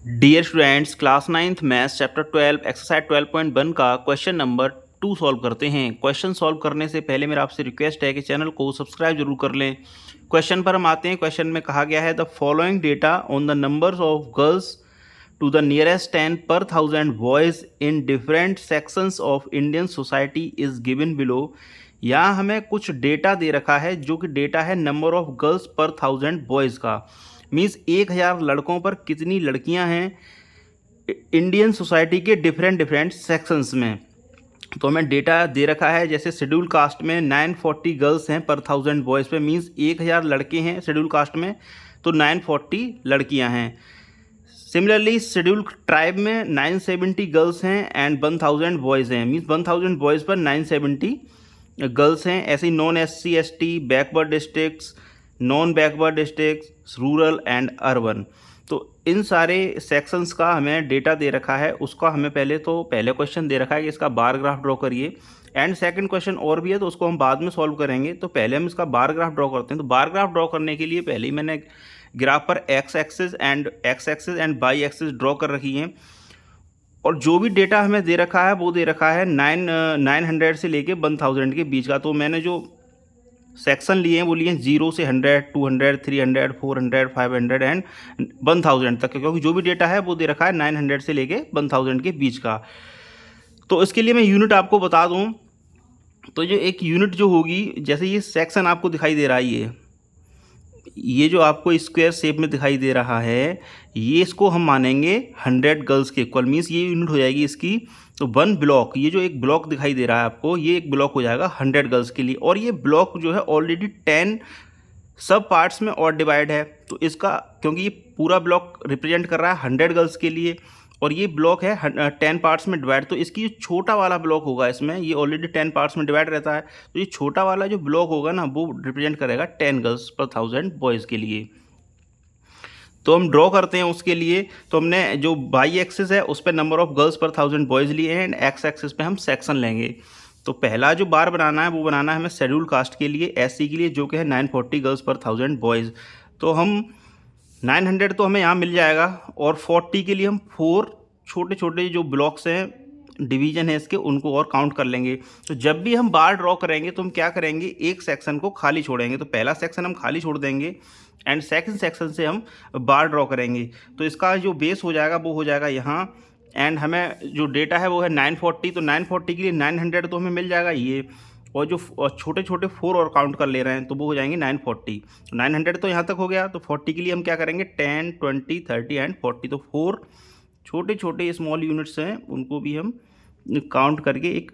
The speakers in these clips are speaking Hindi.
Dear students, class 9th maths chapter 12 exercise 12.1 का क्वेश्चन नंबर 2 सॉल्व करते हैं। क्वेश्चन सॉल्व करने से पहले मेरा आपसे रिक्वेस्ट है कि चैनल को सब्सक्राइब जरूर कर लें। क्वेश्चन पर हम आते हैं। क्वेश्चन में कहा गया है the following data on the numbers of girls to the nearest 10 per 1000 boys in different sections of Indian society is given below. यहाँ हमें कुछ डेटा दे रखा है जो कि डेटा है नंबर ऑफ गर्ल्स पर 1000 बॉयज़ का। मीन्स 1000 लड़कों पर कितनी लड़कियां हैं इंडियन सोसाइटी के डिफरेंट डिफरेंट सेक्शंस में। तो हमें डेटा दे रखा है, जैसे शेड्यूल कास्ट में 940 गर्ल्स हैं पर 1000 बॉयज़ पे। मीन्स 1000 लड़के हैं शेड्यूल कास्ट में, तो 940 लड़कियां हैं। सिमिलरली शेड्यूल ट्राइब में 970 गर्ल्स हैं एंड 1000 बॉयज़ हैं। मीन्स 1000 बॉयज़ पर 970 गर्ल्स हैं। ऐसे ही non SC ST, backward districts, non backward districts, rural and urban, तो इन सारे सेक्शंस का हमें डेटा दे रखा है। उसका हमें पहले क्वेश्चन दे रखा है कि इसका बार ग्राफ ड्रॉ करिए, एंड सेकंड क्वेश्चन और भी है तो उसको हम बाद में सॉल्व करेंगे। तो पहले हम इसका बार ग्राफ ड्रॉ करते हैं। तो बार ग्राफ ड्रॉ करने के लिए पहले ही मैंने ग्राफ पर x axis and y axis draw कर रखी हैं। और जो भी डेटा हमें दे रखा है वो दे रखा है 900 से लेके 1000 के बीच का। तो मैंने जो सेक्शन लिए हैं वो लिए हैं 0 से 100, 200, 300, 400, 500 एंड 1000 तक, क्योंकि जो भी डेटा है वो दे रखा है 900 से लेके 1000 के बीच का। तो इसके लिए मैं यूनिट आपको बता दूं, तो जो एक यूनिट जो होगी, जैसे ये सेक्शन आपको दिखाई दे रहा है, ये जो आपको स्क्वायर शेप में दिखाई दे रहा है, ये इसको हम मानेंगे 100 गर्ल्स के इक्वल। मीन्स ये यूनिट हो जाएगी इसकी। तो 1 ब्लॉक, ये जो एक ब्लॉक दिखाई दे रहा है आपको, ये एक ब्लॉक हो जाएगा 100 गर्ल्स के लिए। और ये ब्लॉक जो है ऑलरेडी 10 सब पार्ट्स में और डिवाइड है। तो इसका, क्योंकि ये पूरा ब्लॉक रिप्रेजेंट कर रहा है 100 गर्ल्स के लिए और ये ब्लॉक है 10 पार्ट्स में डिवाइड, तो इसकी जो छोटा वाला ब्लॉक होगा, इसमें ये ऑलरेडी 10 पार्ट्स में डिवाइड रहता है, तो ये छोटा वाला जो ब्लॉक होगा ना, वो रिप्रेजेंट करेगा 10 गर्ल्स पर 1000 बॉयज़ के लिए। तो हम ड्रॉ करते हैं उसके लिए। तो हमने जो वाई एक्सिस है उस पर नंबर ऑफ गर्ल्स पर 1000 बॉयज़ लिए हैं, एंड एक्स एक्सिस पे हम सेक्शन लेंगे। तो पहला जो बार बनाना है वो बनाना है हमें शेड्यूल कास्ट के लिए, SC के लिए, जो कि है 940 गर्ल्स पर 1000 बॉयज़। तो हम 900 तो हमें यहाँ मिल जाएगा, और 40 के लिए हम 4 छोटे छोटे जो ब्लॉक्स हैं, डिवीजन है इसके, उनको और काउंट कर लेंगे। तो जब भी हम बार ड्रॉ करेंगे तो हम क्या करेंगे, एक सेक्शन को खाली छोड़ेंगे। तो पहला सेक्शन हम खाली छोड़ देंगे एंड सेकंड सेक्शन से हम बार ड्रॉ करेंगे। तो इसका जो बेस हो जाएगा वो हो जाएगा यहाँ, एंड हमें जो डेटा है वो है 940। तो 940 के लिए 900 तो हमें मिल जाएगा ये, और जो छोटे छोटे 4 और काउंट कर ले रहे हैं तो वो हो जाएंगे 940। तो 900 तो यहाँ तक हो गया। तो 40 के लिए हम क्या करेंगे, 10, 20, 30 एंड 40। तो 4 छोटे छोटे स्मॉल यूनिट्स हैं, उनको भी हम काउंट करके एक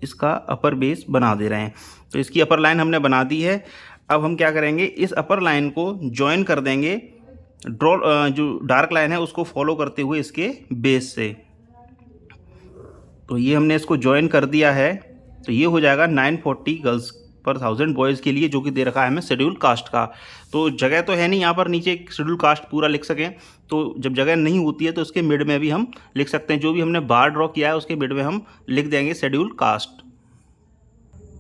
इसका अपर बेस बना दे रहे हैं। तो इसकी अपर लाइन हमने बना दी है। अब हम क्या करेंगे, इस अपर लाइन को ज्वाइन कर देंगे जो डार्क लाइन है उसको फॉलो करते हुए इसके बेस से। तो ये हमने इसको ज्वाइन कर दिया है। तो ये हो जाएगा 940 गर्ल्स पर 1000 बॉयज़ के लिए, जो कि दे रखा है हमें शेड्यूल कास्ट का। तो जगह तो है नहीं यहाँ पर नीचे शेड्यूल कास्ट पूरा लिख सकें, तो जब जगह नहीं होती है तो उसके मिड में भी हम लिख सकते हैं। जो भी हमने बार ड्रॉ किया है उसके मिड में हम लिख देंगे शेड्यूल कास्ट।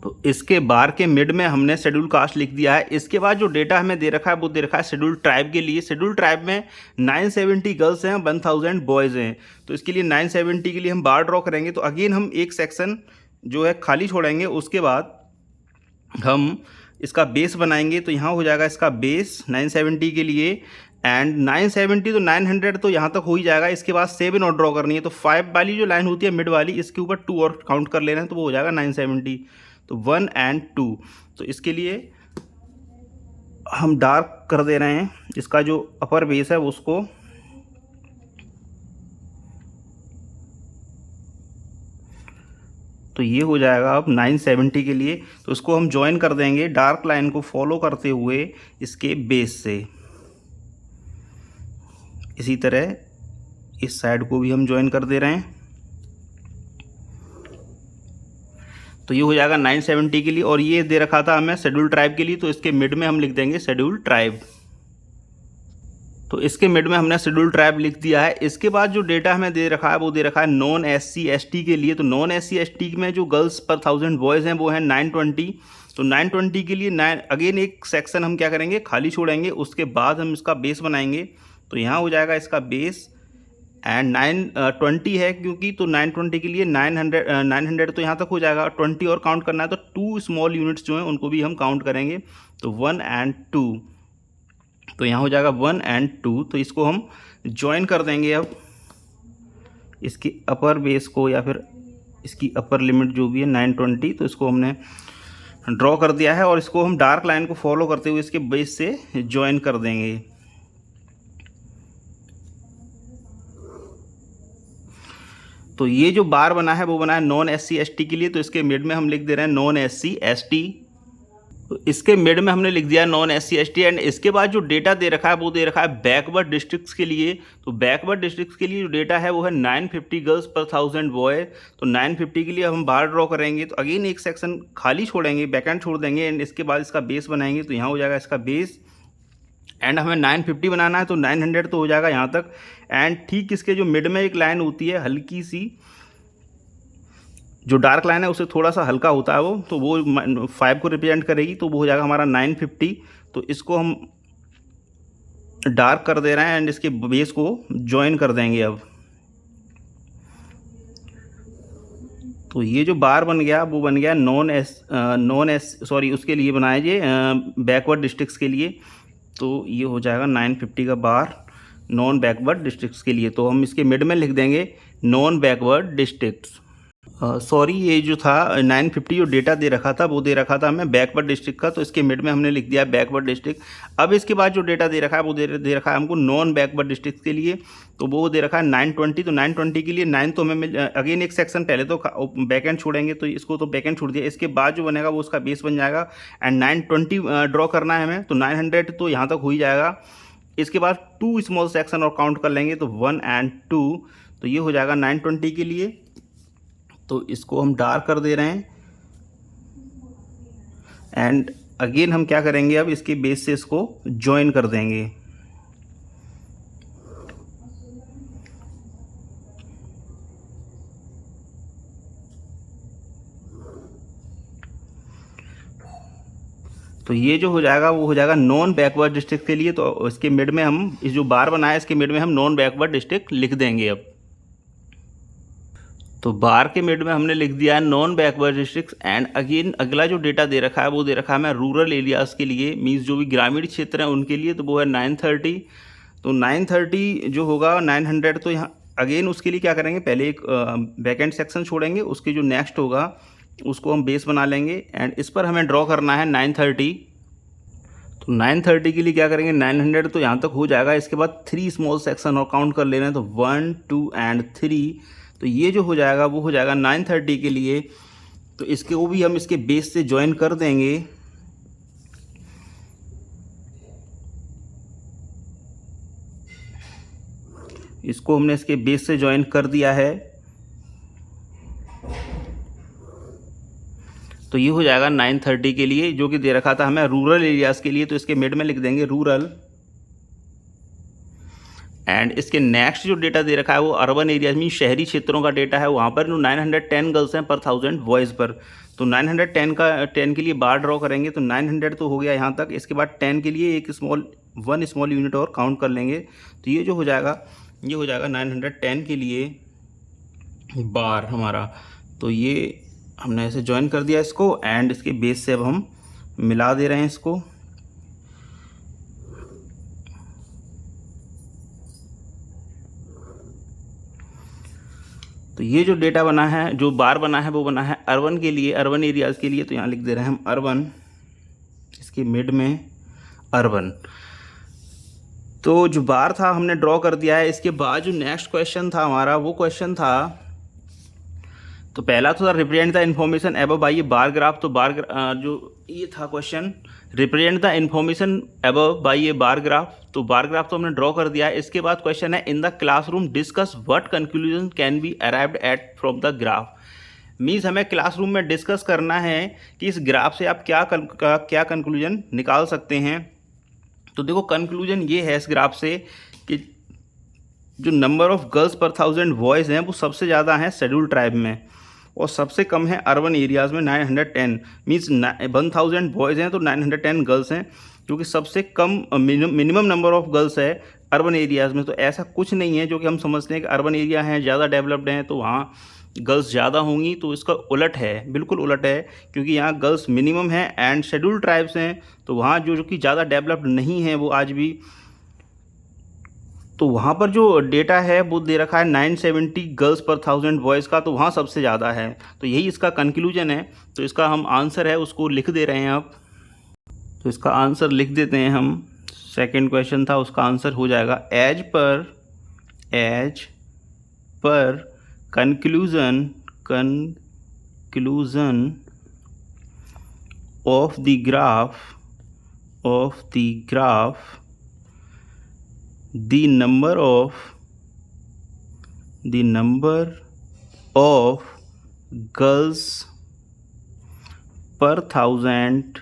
तो इसके बार के मिड में हमने शेड्यूल कास्ट लिख दिया है। इसके बाद जो डेटा हमें दे रखा है वो दे रखा है शेड्यूल ट्राइब के लिए। शेड्यूल ट्राइब में 970 गर्ल्स हैं, 1000 बॉयज़ हैं। तो इसके लिए 970 के लिए हम बार ड्रॉ करेंगे। तो अगेन हम एक सेक्शन जो है खाली छोड़ेंगे, उसके बाद हम इसका बेस बनाएंगे। तो यहाँ हो जाएगा इसका बेस 970 के लिए, एंड 970 तो 900 तो यहाँ तक हो ही जाएगा। इसके बाद 7 और ड्रॉ करनी है। तो 5 वाली जो लाइन होती है मिड वाली, इसके ऊपर 2 और काउंट कर लेना है, तो वो हो जाएगा 970। तो 1 एंड 2। तो इसके लिए हम डार्क कर दे रहे हैं इसका जो अपर बेस है उसको। तो ये हो जाएगा अब 970 के लिए। तो उसको हम ज्वाइन कर देंगे डार्क लाइन को फॉलो करते हुए इसके बेस से। इसी तरह इस साइड को भी हम ज्वाइन कर दे रहे हैं। तो ये हो जाएगा 970 के लिए, और ये दे रखा था हमें शेड्यूल ट्राइब के लिए, तो इसके मिड में हम लिख देंगे शेड्यूल ट्राइब। तो इसके मिड में हमने शेड्यूल ट्राइब लिख दिया है। इसके बाद जो डेटा हमें दे रखा है वो दे रखा है नॉन SC ST के लिए। तो नॉन SC ST में जो गर्ल्स पर 1000 बॉयज़ हैं वो हैं 920। तो 920 के लिए अगेन एक सेक्शन हम क्या करेंगे, खाली छोड़ेंगे। उसके बाद हम इसका बेस बनाएंगे। तो यहाँ हो जाएगा इसका बेस एंड 920 है क्योंकि, तो 920 के लिए 900 तो यहाँ तक हो जाएगा, 20 और काउंट करना है तो 2 स्मॉल यूनिट्स जो हैं उनको भी हम काउंट करेंगे, तो 1 और 2, तो यहाँ हो जाएगा 1 और 2। तो इसको हम ज्वाइन कर देंगे अब इसकी अपर बेस को, या फिर इसकी अपर लिमिट जो भी है 920, तो इसको हमने ड्रॉ कर दिया है और इसको हम डार्क लाइन को फॉलो करते हुए इसके बेस से ज्वाइन कर देंगे। तो ये जो बार बना है वो बना है नॉन SC ST के लिए, तो इसके मिड में हम लिख दे रहे हैं नॉन SC ST, तो इसके मिड में हमने लिख दिया नॉन SC ST। एंड इसके बाद जो डेटा दे रखा है वो दे रखा है बैकवर्ड डिस्ट्रिक्ट्स के लिए। तो बैकवर्ड डिस्ट्रिक्ट्स के लिए जो डेटा है वो है 950 गर्ल्स पर 1000 बॉय। तो 950 के लिए हम बार ड्रॉ करेंगे, तो अगेन एक सेक्शन खाली छोड़ेंगे, बैकेंड छोड़ देंगे एंड इसके बाद इसका बेस बनाएंगे, तो यहाँ हो जाएगा इसका बेस। एंड हमें 950 बनाना है तो 900 तो हो जाएगा यहाँ तक। एंड ठीक इसके जो मिड में एक लाइन होती है हल्की सी, जो डार्क लाइन है उससे थोड़ा सा हल्का होता है वो, तो वो 5 को रिप्रेजेंट करेगी, तो वो हो जाएगा हमारा 950। तो इसको हम डार्क कर दे रहे हैं एंड इसके बेस को ज्वाइन कर देंगे अब। तो ये जो बार बन गया वो बन गया उसके लिए बनाया ये बैकवर्ड डिस्ट्रिक्ट्स के लिए। तो ये हो जाएगा 950 का बार नॉन बैकवर्ड डिस्ट्रिक्ट्स के लिए। तो हम इसके मिड में लिख देंगे नॉन बैकवर्ड डिस्ट्रिक्ट्स। ये जो था 950 जो डेटा दे रखा था वो दे रखा था हमें बैकवर्ड डिस्ट्रिक्ट का, तो इसके मिड में हमने लिख दिया बैकवर्ड डिस्ट्रिक्ट। अब इसके बाद जो डेटा दे रखा है वो दे रखा है हमको नॉन बैकवर्ड डिस्ट्रिक्ट के लिए, तो वो दे रखा है 920। तो 920 के लिए 9 तो हमें अगेन एक सेक्शन पहले तो बैकेंड छोड़ेंगे, तो इसको तो बैकेंड छोड़ दिया, इसके बाद जो बनेगा वो उसका बेस बन जाएगा। एंड 920 ड्रॉ करना है हमें, तो 900 तो यहाँ तक हो ही जाएगा। इसके बाद 2 स्मॉल सेक्शन और काउंट कर लेंगे, तो 1 और 2, तो ये हो जाएगा 920 के लिए। तो इसको हम डार्क कर दे रहे हैं एंड अगेन हम क्या करेंगे, अब इसके बेस से इसको ज्वाइन कर देंगे। तो ये जो हो जाएगा वो हो जाएगा नॉन बैकवर्ड डिस्ट्रिक्ट के लिए। तो इसके मिड में हम इस जो बार बनाया है इसके मिड में हम नॉन बैकवर्ड डिस्ट्रिक्ट लिख देंगे अब। तो बार के मिड में हमने लिख दिया है non backward districts. And again अगला जो डेटा दे रखा है वो दे रखा है हमें रूरल एरियाज़ के लिए, मीन्स जो भी ग्रामीण क्षेत्र हैं उनके लिए, तो वो है 930। तो 930 जो होगा 900, तो यहाँ अगेन उसके लिए क्या करेंगे, पहले एक बैकेंड सेक्शन छोड़ेंगे, उसके जो नेक्स्ट होगा उसको हम बेस बना लेंगे एंड इस पर हमें ड्रॉ करना है 930। तो 930 के लिए क्या करेंगे, 900 तो यहाँ तक हो जाएगा, इसके बाद 3 स्मॉल सेक्शन और काउंट कर लेना है, तो 1 2 और 3। तो ये जो हो जाएगा वो हो जाएगा 930 के लिए। तो इसके वो भी हम इसके बेस से ज्वाइन कर देंगे। इसको हमने इसके बेस से ज्वाइन कर दिया है, तो ये हो जाएगा 930 के लिए, जो कि दे रखा था हमें रूरल एरियाज़ के लिए। तो इसके मिड में लिख देंगे रूरल। एंड इसके नेक्स्ट जो डेटा दे रखा है वो अर्बन एरियाज में शहरी क्षेत्रों का डेटा है, वहाँ पर 910 गर्ल्स हैं पर 1000 बॉयज़ पर। तो 910 के लिए बार ड्रॉ करेंगे, तो 900 तो हो गया यहाँ तक। इसके बाद 10 के लिए एक वन स्मॉल यूनिट और काउंट कर लेंगे, तो ये जो हो जाएगा ये हो जाएगा 910 के लिए बार हमारा। तो ये हमने ऐसे ज्वाइन कर दिया इसको एंड इसके बेस से अब हम मिला दे रहे हैं इसको। तो ये जो डेटा बना है, जो बार बना है वो बना है अर्बन के लिए, अर्बन एरियाज़ के लिए। तो यहाँ लिख दे रहे हैं हम अर्बन, इसके मिड में अर्बन। तो जो बार था हमने ड्रॉ कर दिया है। इसके बाद जो नेक्स्ट क्वेश्चन था हमारा वो क्वेश्चन था, तो पहला तो था represent the information above by a bar graph. तो जो ये था question, represent the information above by a bar graph. तो बार ग्राफ तो हमने ड्रॉ कर दिया है। इसके बाद क्वेश्चन है in the classroom discuss what conclusion can be arrived at from the graph. Means हमें क्लासरूम में डिस्कस करना है कि इस ग्राफ से आप क्या कंक्लूजन निकाल सकते हैं। तो देखो कंक्लूजन ये है इस ग्राफ से कि जो नंबर ऑफ़ गर्ल्स पर 1000 बॉयज़ हैं वो सबसे ज़्यादा हैं शेड्यूल ट्राइब में और सबसे कम है अर्बन एरियाज़ में 910। मीन्स 1000 बॉयज़ हैं तो 910 गर्ल्स हैं, क्योंकि सबसे कम मिनिमम नंबर ऑफ़ गर्ल्स है अर्बन एरियाज़ में। तो ऐसा कुछ नहीं है जो कि हम समझते हैं कि अर्बन एरिया हैं, ज़्यादा डेवलप्ड हैं, तो वहाँ गर्ल्स ज़्यादा होंगी। तो इसका उलट है, बिल्कुल उलट है, क्योंकि यहाँ गर्ल्स मिनिमम हैं एंड शेड्यूल्ड ट्राइब्स हैं, तो वहाँ जो कि ज़्यादा डेवलप्ड नहीं है वो आज भी। तो वहाँ पर जो डेटा है वो दे रखा है 970 गर्ल्स पर 1000 बॉयज़ का, तो वहाँ सबसे ज़्यादा है। तो यही इसका कंक्लूजन है। तो इसका हम आंसर है उसको लिख दे रहे हैं अब। तो इसका आंसर लिख देते हैं हम। सेकंड क्वेश्चन था, उसका आंसर हो जाएगा as per conclusion of the graph the number of girls per thousand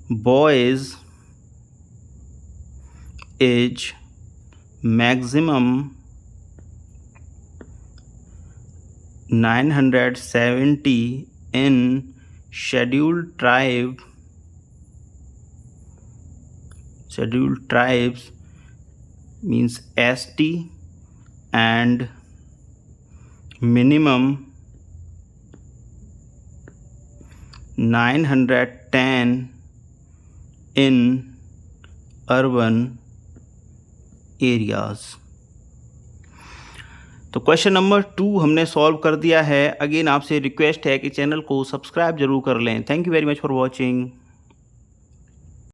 boys is maximum 970 in scheduled tribes means ST and minimum 910 in urban areas। तो क्वेश्चन नंबर 2 हमने सॉल्व कर दिया है। अगेन आपसे रिक्वेस्ट है कि चैनल को सब्सक्राइब जरूर कर लें। Thank you very much for watching.